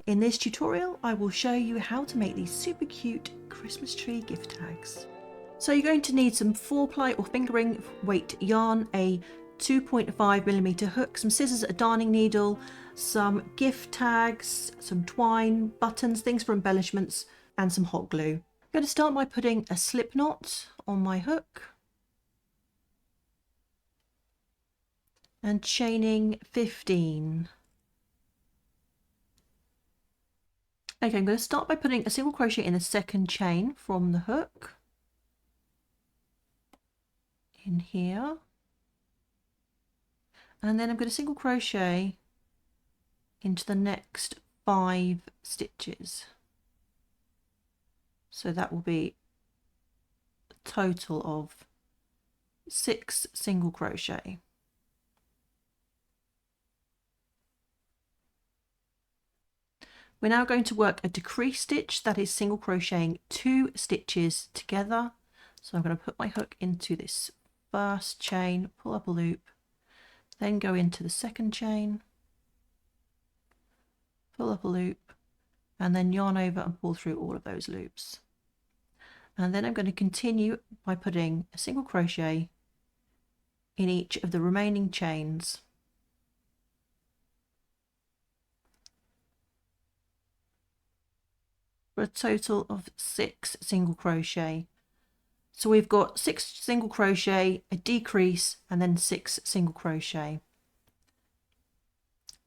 In this tutorial, I will show you how to make these super cute Christmas tree gift tags. So you're going to need some 4-ply or fingering weight yarn, a 2.5mm hook, some scissors, a darning needle, some gift tags, some twine, buttons, things for embellishments, and some hot glue. I'm going to start by putting a slip knot on my hook and chaining 15. Okay, I'm going to start by putting a single crochet in the second chain from the hook in here, and then I'm going to single crochet into the next 5 stitches. So that will be a total of 6 single crochet. We're now going to work a decrease stitch, that is single crocheting 2 stitches together. So I'm going to put my hook into this first chain, pull up a loop, then go into the second chain, pull up a loop, and then yarn over and pull through all of those loops. And then I'm going to continue by putting a single crochet in each of the remaining chains. For a total of 6 single crochet. So we've got 6 single crochet, a decrease, and then 6 single crochet.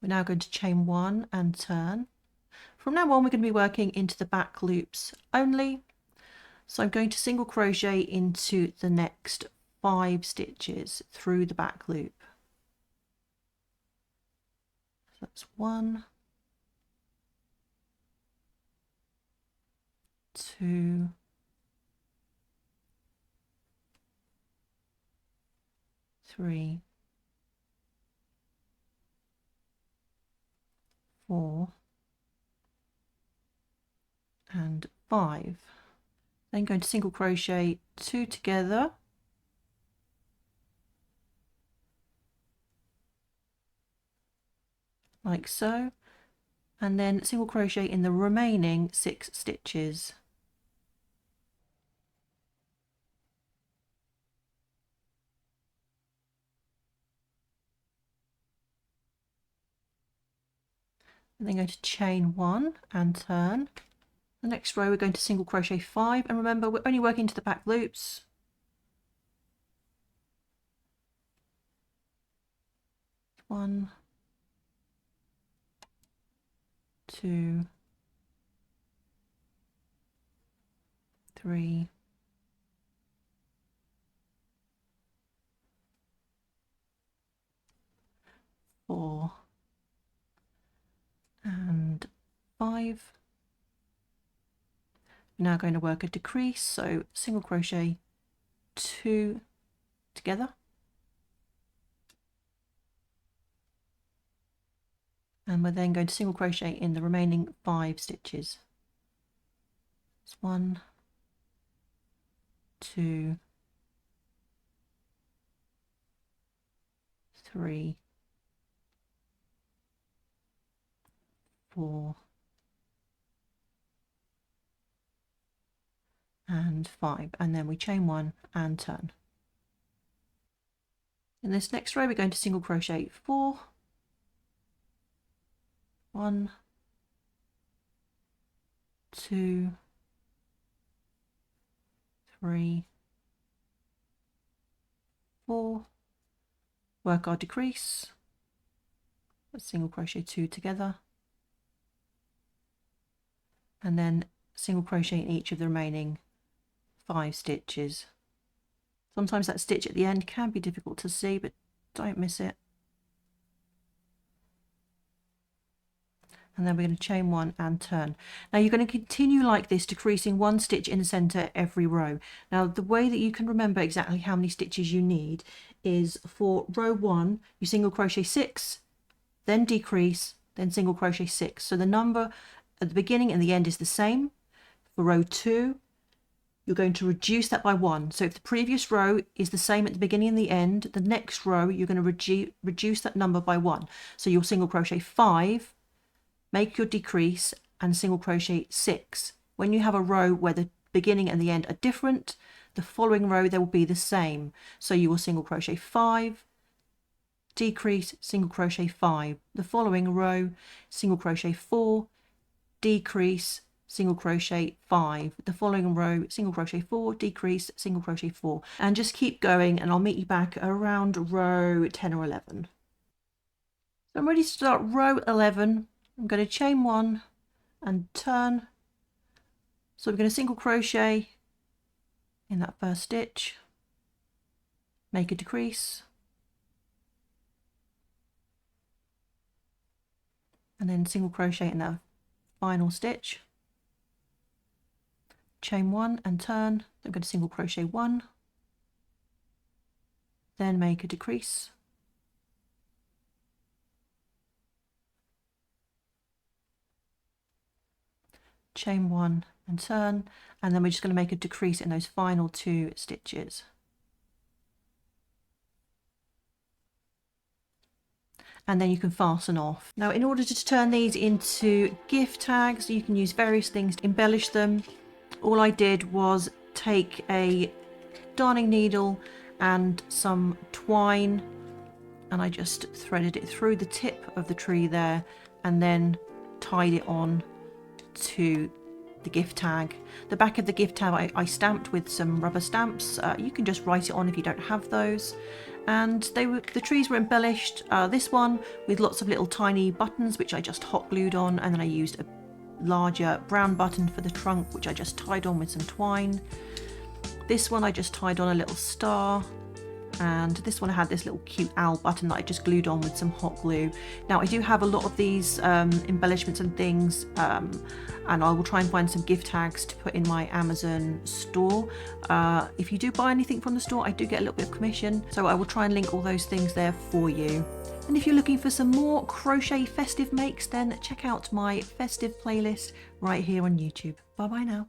We're now going to chain 1 and turn. From now on, we're going to be working into the back loops only. So I'm going to single crochet into the next 5 stitches through the back loop. So that's 1, 2, 3, 4, and 5. Then going to single crochet 2 together, like so, and then single crochet in the remaining 6 stitches. And then going to chain 1 and turn. The next row we're going to single crochet 5, and remember we're only working to the back loops. 1, 2, 3, 4, and 5. We're now going to work a decrease, so single crochet 2 together, and we're then going to single crochet in the remaining 5 stitches. It's 1, 2, 3, 4, and 5, and then we chain 1 and turn. In this next row we're going to single crochet 4, 1, 2, 3, 4, work our decrease, single crochet 2 together, and then single crochet in each of the remaining 5 stitches. Sometimes that stitch at the end can be difficult to see, but don't miss it. And then we're going to chain 1 and turn. Now you're going to continue like this, decreasing 1 stitch in the center every row. Now the way that you can remember exactly how many stitches you need is for row 1 you single crochet 6, then decrease, then single crochet 6. So the number at the beginning and the end is the same. For row 2 you're going to reduce that by 1. So if the previous row is the same at the beginning and the end, the next row you're going to reduce that number by 1. So you'll single crochet 5, make your decrease and single crochet 6. When you have a row where the beginning and the end are different, the following row they will be the same. So you will single crochet 5, decrease, single crochet 5. The following row, single crochet 4, decrease, single crochet 5. The following row, single crochet 4, decrease, single crochet 4. And just keep going, and I'll meet you back around row 10 or 11. So I'm ready to start row 11. I'm going to chain 1 and turn. So I'm going to single crochet in that first stitch, make a decrease, and then single crochet in that final stitch, chain 1 and turn. I'm going to single crochet 1, then make a decrease, chain 1 and turn, and then we're just going to make a decrease in those final 2 stitches. And then you can fasten off. Now, in order to turn these into gift tags, you can use various things to embellish them. All I did was take a darning needle and some twine, and I just threaded it through the tip of the tree there, and then tied it on to the gift tag. The back of the gift tag I stamped with some rubber stamps. You can just write it on if you don't have those. And the trees were embellished, this one with lots of little tiny buttons which I just hot glued on, and then I used a larger brown button for the trunk which I just tied on with some twine. This one I just tied on a little star, and this one I had this little cute owl button that I just glued on with some hot glue. Now I do have a lot of these embellishments and things, and I will try and find some gift tags to put in my Amazon store. If you do buy anything from the store, I do get a little bit of commission, so I will try and link all those things there for you. And if you're looking for some more crochet festive makes, then check out my festive playlist right here on YouTube. Bye bye now.